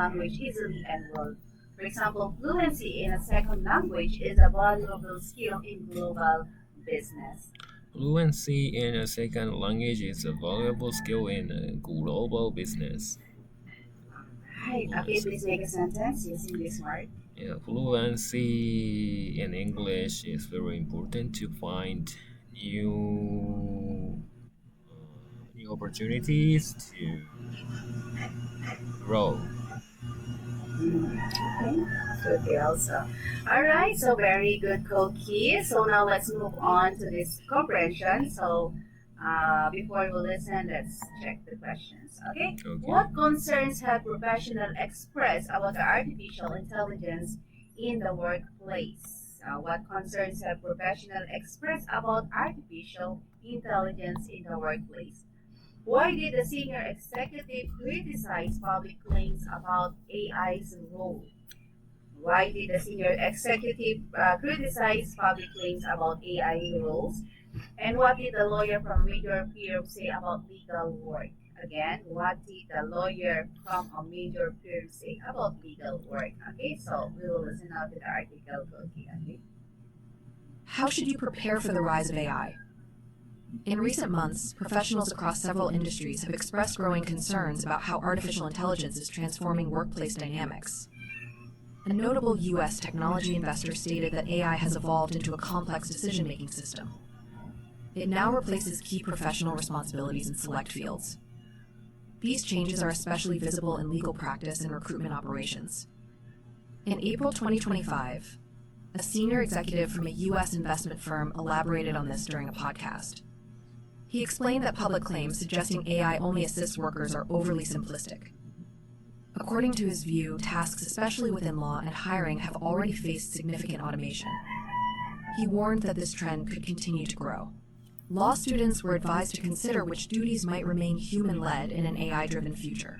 language easily and well. For example, fluency in a second language is a valuable skill in global business. Fluency in a second language is a valuable skill in global business. Right. Okay, please make a sentence using this word. Yeah, fluency in English is very important to find new opportunities to grow. Okay, good deal also. All right, so very good, Koki. So now let's move on to this comprehension. So before we listen, let's check the questions. Okay, what concerns have professionals expressed about the artificial intelligence in the workplace? What concerns have professionals expressed about artificial intelligence in the workplace? Why did the senior executive criticize public claims about AI's role? Why did the senior executive criticize public claims about AI roles? And what did the lawyer from major firm say about legal work? Again, what did the lawyer from a major firm say about legal work? Okay, so we will listen out to the article. Okay. How should you prepare for the rise of AI? In recent months, professionals across several industries have expressed growing concerns about how artificial intelligence is transforming workplace dynamics. A notable U.S. technology investor stated that AI has evolved into a complex decision-making system. It now replaces key professional responsibilities in select fields. These changes are especially visible in legal practice and recruitment operations. In April 2025, a senior executive from a U.S. investment firm elaborated on this during a podcast. He explained that public claims suggesting AI only assists workers are overly simplistic. According to his view, tasks, especially within law and hiring, have already faced significant automation. He warned that this trend could continue to grow. Law students were advised to consider which duties might remain human-led in an AI-driven future.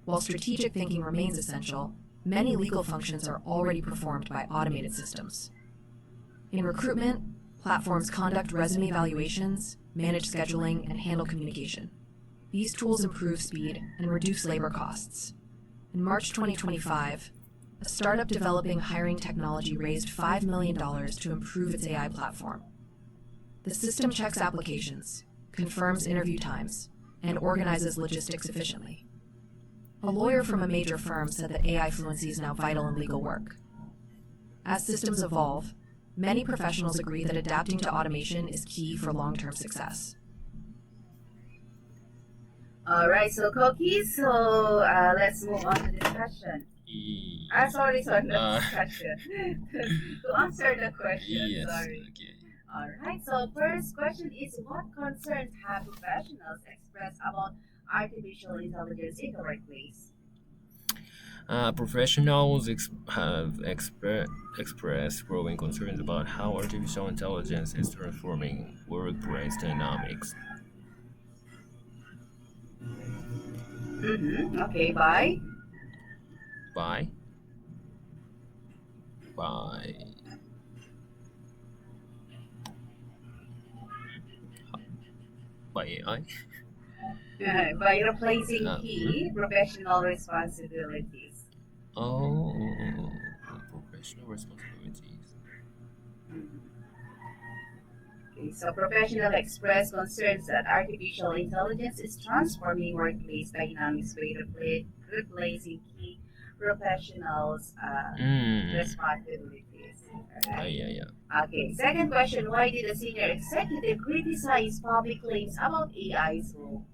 While strategic thinking remains essential, many legal functions are already performed by automated systems. In recruitment, platforms conduct resume evaluations, manage scheduling, and handle communication. These tools improve speed and reduce labor costs. In March 2025, a startup developing hiring technology raised $5 million to improve its AI platform. The system checks applications, confirms interview times, and organizes logistics efficiently. A lawyer from a major firm said that AI fluency is now vital in legal work. As systems evolve, many professionals agree that adapting to automation is key for long-term success. All right, so Koki, so let's move on to discussion. Sorry, not discussion. To answer the question, Yes, sorry. okay. All right, so first question is what concerns have professionals expressed about artificial intelligence in the workplace? Professionals have expressed growing concerns about how artificial intelligence is transforming workplace dynamics. Okay, bye. By AI. By replacing key professional responsibilities. Oh, professional responsibilities. Okay, so professionals express concerns that artificial intelligence is transforming workplace dynamics by replacing key professionals' responsibilities. Right? Yeah. Okay, second question, why did the senior executive criticize public claims about AI's role?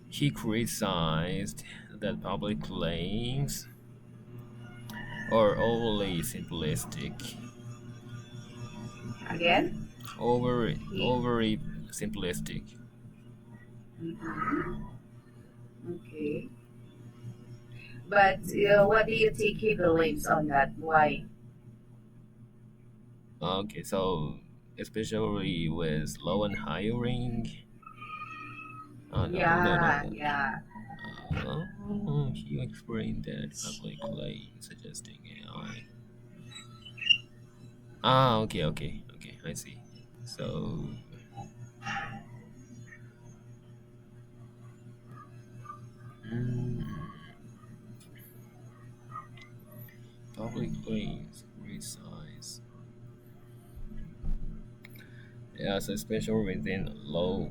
He criticized that public claims are overly simplistic. Again? Overly simplistic. Okay. But what do you think he believes on that? Why? Okay, so especially with low and hiring. No. Yeah. He explained that public claims suggesting AI. Okay. I see. So Public claims resize. Yes, especially within law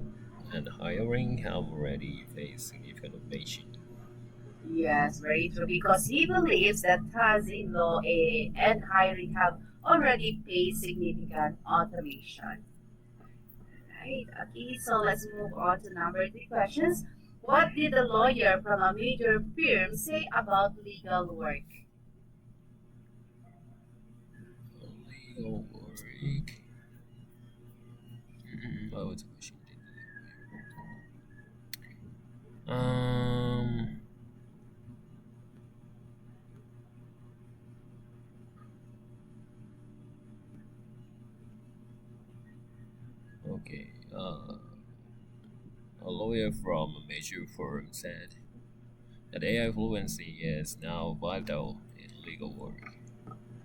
and hiring have already faced significant automation. Yes, very true. Because he believes that tasks in law and hiring have already faced significant automation. Right. Okay, so let's move on to number three questions. What did a lawyer from a major firm say about legal work? Legal work. What was the question? Um. Okay. A lawyer from a major firm said that AI fluency is now vital in legal work.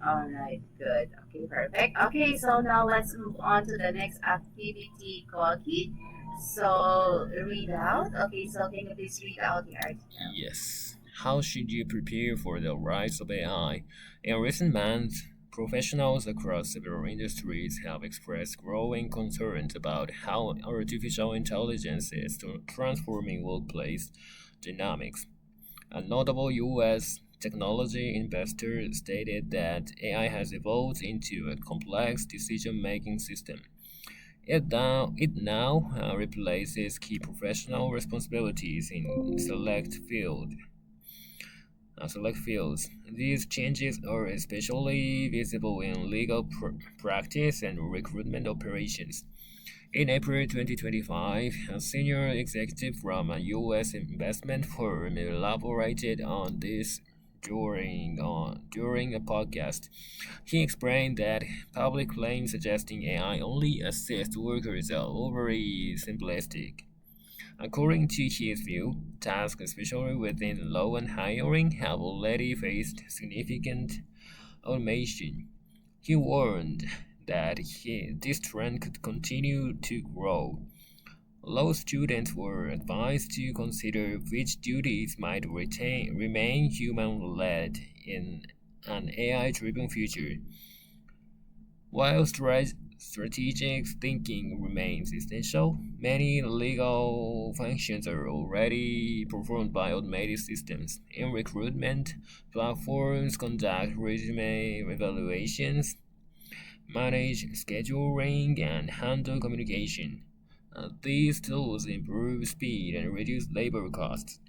All right, good. Okay, perfect. Okay, so now let's move on to the next activity, Koki. So read out. Okay, so can you please read out the article? Yes. How should you prepare for the rise of AI? In recent months, professionals across several industries have expressed growing concerns about how artificial intelligence is transforming workplace dynamics. A notable US technology investor stated that AI has evolved into a complex decision making system. It now replaces key professional responsibilities in select fields. These changes are especially visible in legal practice and recruitment operations. In April 2025, a senior executive from a U.S. investment firm elaborated on this during a podcast. He explained that public claims suggesting AI only assists workers are overly simplistic. According to his view, tasks, especially within law and hiring, have already faced significant automation. He warned that this trend could continue to grow. Law students were advised to consider which duties might remain human-led in an AI-driven future. While strategic thinking remains essential, many legal functions are already performed by automated systems. In recruitment, platforms conduct resume evaluations, manage scheduling, and handle communication. These tools improve speed and reduce labor costs.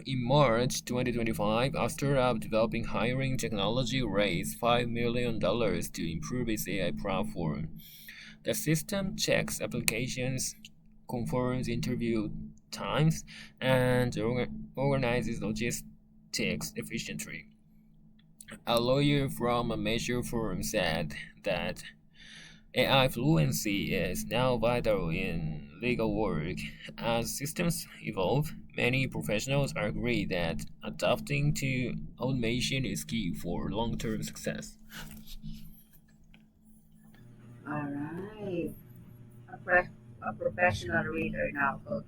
In March 2025, a startup developing hiring technology raised $5 million to improve its AI platform. The system checks applications, confirms interview times, and organizes logistics efficiently. A lawyer from a major firm said that AI fluency is now vital in legal work. As systems evolve, many professionals agree that adapting to automation is key for long term success. All right. A, pre- a professional reader now, Koki.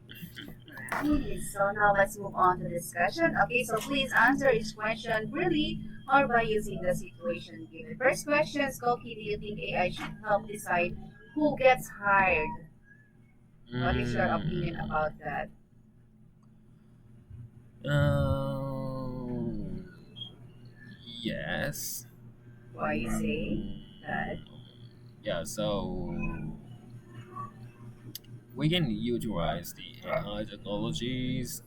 Okay, so now let's move on to discussion. Okay, so please answer each question really or by using the situation given. First question, Skoki, do you think AI should help decide who gets hired? What is your opinion Mm, about that? um, yes. Why you say Mm, that? yeah, so we can utilize the AI technologies.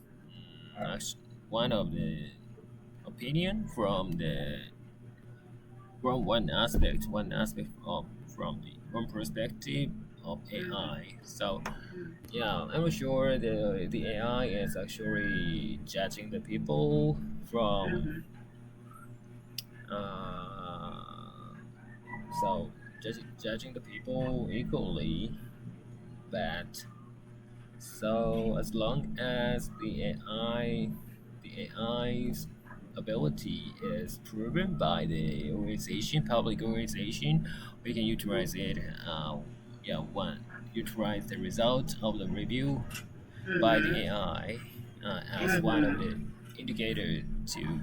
One of the opinion from one aspect of from the one perspective of Mm-hmm. AI. So yeah, I'm sure the AI is actually judging the people from Mm-hmm. uh so judging the people equally, but so as long as the AI's ability is proven by the public organization, we can utilize it. Yeah, one utilize the result of the review by the Mm-hmm. AI as one of the Mm-hmm. indicator to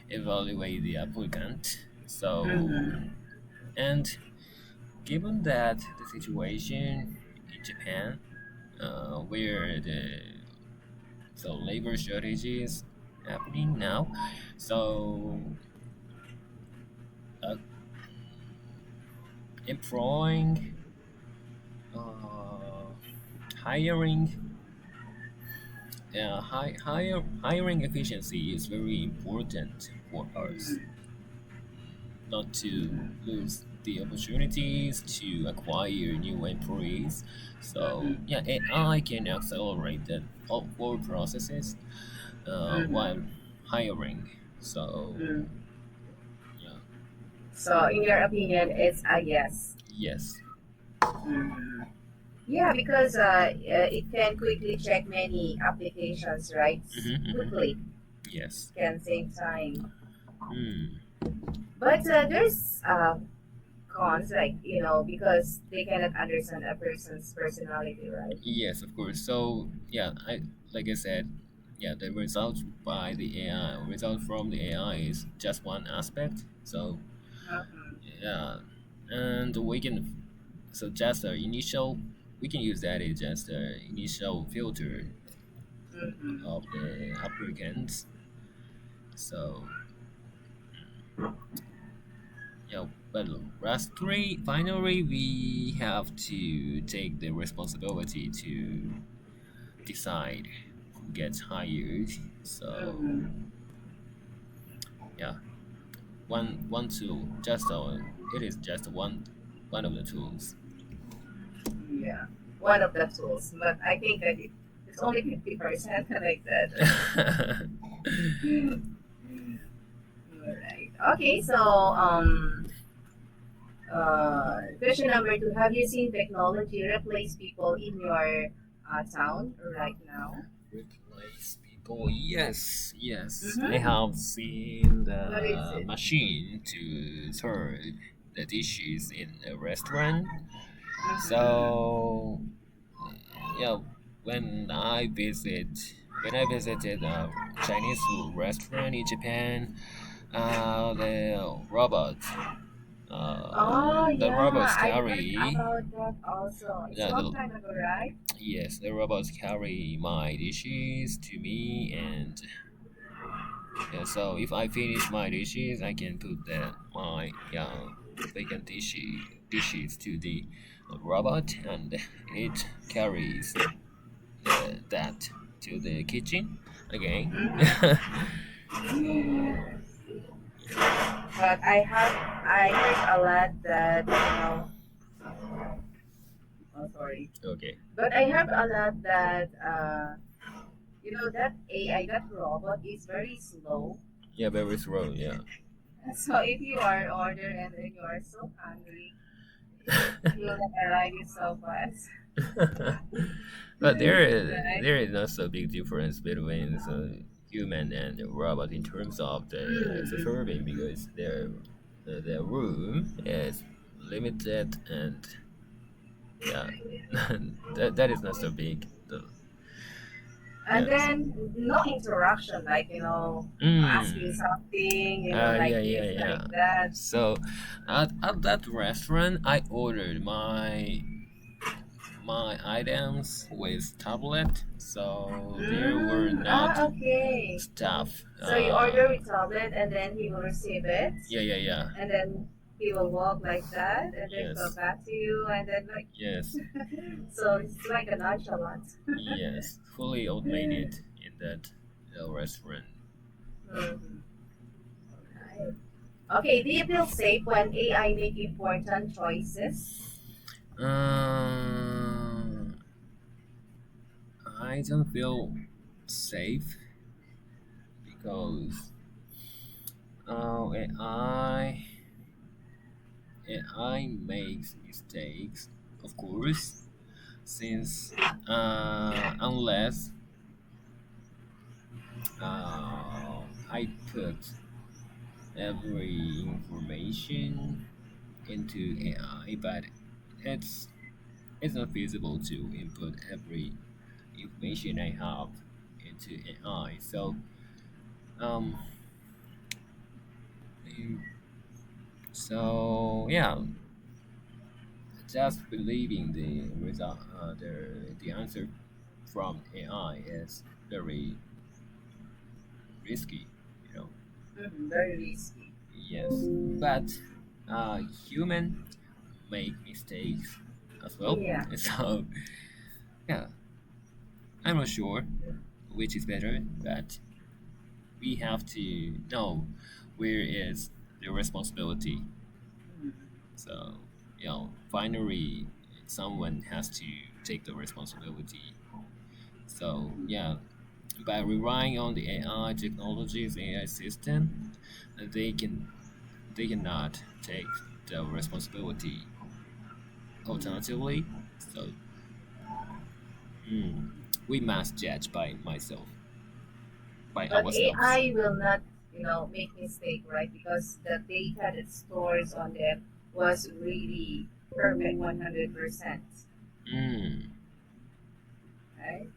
evaluate the applicant. So, Mm-hmm. and given that the situation in Japan, where the labor shortage is happening now, so uh, employing, uh, hiring, hiring efficiency is very important for us, not to lose the opportunities to acquire new employees. So Mm-hmm. yeah, AI can accelerate the whole processes Mm-hmm. while hiring. So Mm. yeah, So, in your opinion, it's a yes. yes. Mhm. Yeah, because it can quickly check many applications, right? Quickly, Yes. can save time. Mm. But there's cons, like, because they cannot understand a person's personality, right? Yes, of course. So yeah, I like I said, yeah, the result by the AI, result from the AI is just one aspect. So Mhm. yeah, and we can, so just the initial, we can use that as just the initial filter Mhm. of the applicants. So yeah, but lastly, finally, we have to take the responsibility to decide who gets hired. So Mhm. yeah, one tool, just it is just one of the tools. Yeah, one of the tools. But I think that it's only 50% like that. Alright. Okay, so question number two: have you seen technology replace people in your town right now? Replace people. Yes, yes. I Mm-hmm. have seen What is the it? machine to serve the dishes in a restaurant. Mm-hmm. So yeah, when I visit when I visited a Chinese food restaurant in Japan, the robots Oh the robots yeah, I heard carry about that also. It's a yeah, long time ago, right? yes, the robots carry my dishes to me, and yeah, so if I finish my dishes, I can put my vacant dishes to the robot, and it carries that to the kitchen again. Mm-hmm. But I heard a lot that, oh sorry. Okay. But I heard a lot that, that AI, that robot is very slow. Yeah, very slow. Yeah. So if you are order and then you are so hungry, it will not arrive you so fast. But Right? there is not so big difference between the human and the robot in terms of the Mm. serving, because their room is limited, and yeah, that is not so big though. And Yes. then no interaction, like, asking Mm. something, Yeah, like yeah, this, yeah. like that. So at that restaurant, I ordered my items with tablet, so there were not Okay. staff. So you order with tablet and then he will receive it Yeah, yeah, yeah. and then he will walk like that and then come Yes, back to you and then like yes, so it's like a nonchalant. yes. Fully automated in that restaurant. Mhm. Right. Okay, do you feel safe when AI make important choices? Um, I don't feel safe because AI makes mistakes, of course, since unless I put every information into AI, but it's it's not feasible to input every information I have into AI. So um, Mm, So yeah, just believing the result, the answer from AI is very risky, you know. Very risky. Yes, but human make mistakes as well. Yeah. So yeah, I'm not sure which is better, but we have to know where is the responsibility. Mm. So finally, someone has to take the responsibility. So yeah, by relying on the AI technologies, AI system, they can they cannot take the responsibility alternatively. So mm, we must judge by But ourselves. AI will not, make mistake, right? Because the data that stores on them was really perfect 100%, Mm, right?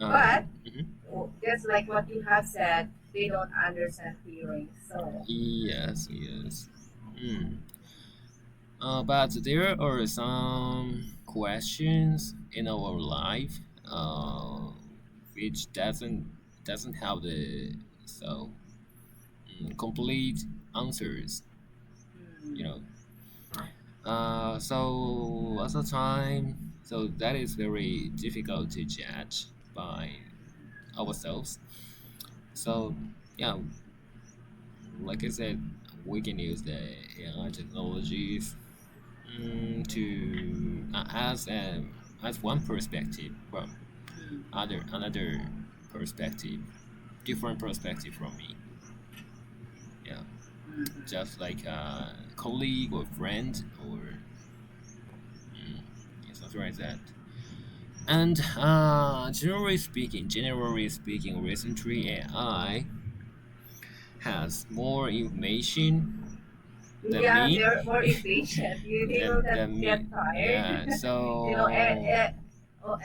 uh, But mhm. just like what you have said, they don't understand feelings. So, Yes, yes. Mm. But there are some questions in our life which doesn't have the so complete answers. You mm, know, so at the time, so that is very difficult to judge by ourselves. So yeah, like I said, we can use the AI technologies to as one perspective from mm, other another perspective, different perspective from me. Yeah, mm. just like a colleague or friend or yeah, something like that. And generally speaking, recently AI has more information than Yeah, me. they're more impatient. They will not than me. get tired. Yeah. you know, So. oh,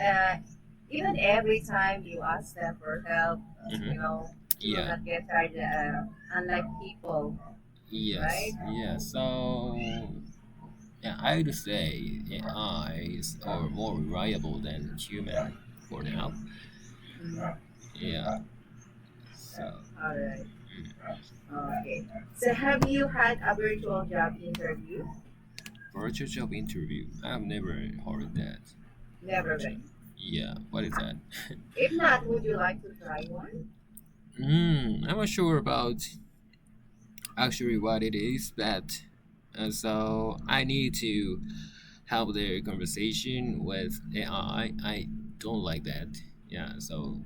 even every time you ask them for help, Mhm. you will Yeah. not get tired. Unlike people, right? Yes. Yeah. So yeah, I would say AIs are more reliable than human for now. Mm. Yeah. So All right. mm, Okay. So, have you had a virtual job interview? virtual job interview. I've never heard that. Never Virtual. been. Yeah. What is that? If not, would you like to try one? I'm not sure about actually what it is, but so I need to have the conversation with AI. I don't like that. Yeah, so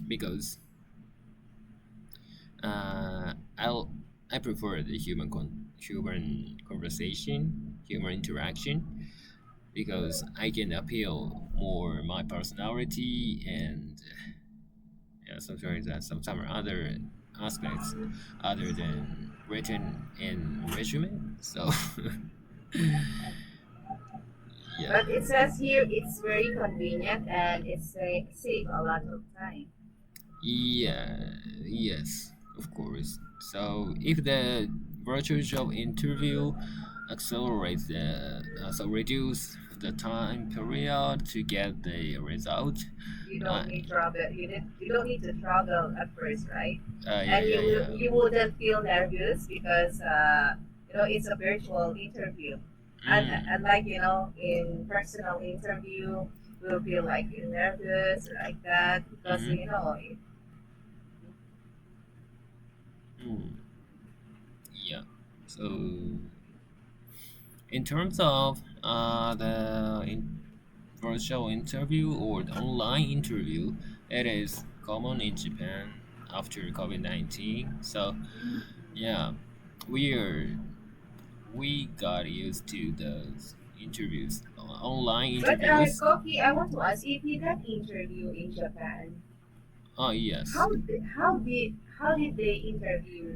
because I'll I prefer the human conversation, human interaction because I can appeal more my personality and yeah, something like that. Some other aspects other than written in resume. So yeah. But it says here it's very convenient and it's save a lot of time. Yeah, yes, of course. So if the virtual job interview accelerates so reduce the time period to get the result. You Uh, don't need trouble. You don't need to travel at first, right? yeah, And yeah, yeah. you wouldn't feel nervous because it's a virtual interview. And Mm, like in personal interview, we'll feel like you're nervous like that because mm-hmm, it, mm, yeah. So in terms of virtual interview or the online interview, it is common in Japan after COVID-19. So yeah, we're we got used to those interviews, online but interviews. Koki, I want to ask if you got interview in Japan, Oh yes, how did they interview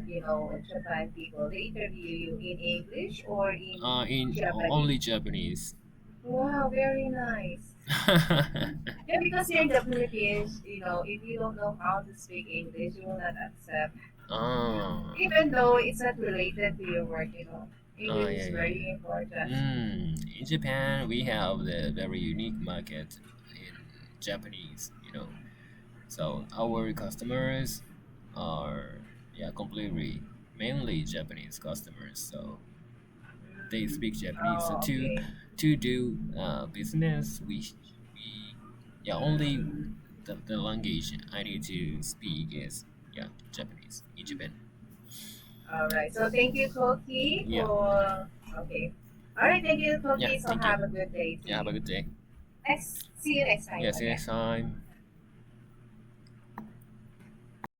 Japan people? They interview you in English or in in Japanese? only Japanese. Wow, very nice. Yeah, because here in the Philippines, if you don't know how to speak English, you will not accept. Even though it's not related to your work, English Yeah, is yeah. very important. In Japan, we have the very unique market in Japanese, So our customers are, yeah, completely mainly Japanese customers. So they speak Japanese. So Oh, okay. to do business, we yeah, only the language I need to speak is, yeah, Japanese in Japan. All right. So thank you, Koki, Yeah, for. Okay. All right. Thank you, yeah. Koki. So Thank you. have a good day to Yeah, have a you. good day. See you next time Yeah, see you again. next time.